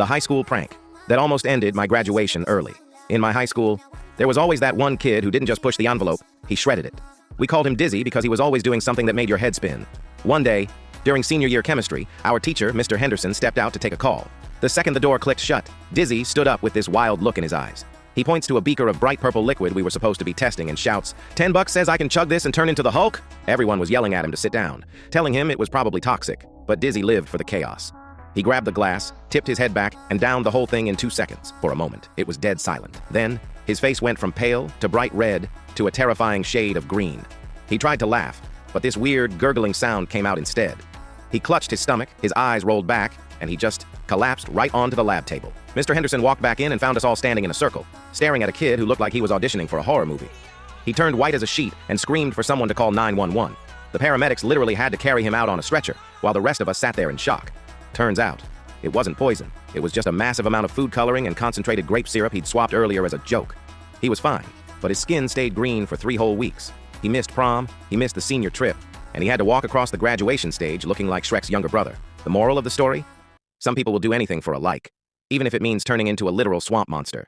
The high school prank that almost ended my graduation early. In my high school, there was always that one kid who didn't just push the envelope, he shredded it. We called him Dizzy because he was always doing something that made your head spin. One day, during senior year chemistry, our teacher, Mr. Henderson, stepped out to take a call. The second the door clicked shut, Dizzy stood up with this wild look in his eyes. He points to a beaker of bright purple liquid we were supposed to be testing and shouts, "$10 says I can chug this and turn into the Hulk?" Everyone was yelling at him to sit down, telling him it was probably toxic, but Dizzy lived for the chaos. He grabbed the glass, tipped his head back, and downed the whole thing in 2 seconds. For a moment, it was dead silent. Then, his face went from pale to bright red to a terrifying shade of green. He tried to laugh, but this weird, gurgling sound came out instead. He clutched his stomach, his eyes rolled back, and he just collapsed right onto the lab table. Mr. Henderson walked back in and found us all standing in a circle, staring at a kid who looked like he was auditioning for a horror movie. He turned white as a sheet and screamed for someone to call 911. The paramedics literally had to carry him out on a stretcher, while the rest of us sat there in shock. Turns out, it wasn't poison. It was just a massive amount of food coloring and concentrated grape syrup he'd swapped earlier as a joke. He was fine, but his skin stayed green for 3 whole weeks. He missed prom, he missed the senior trip, and he had to walk across the graduation stage looking like Shrek's younger brother. The moral of the story? Some people will do anything for a like, even if it means turning into a literal swamp monster.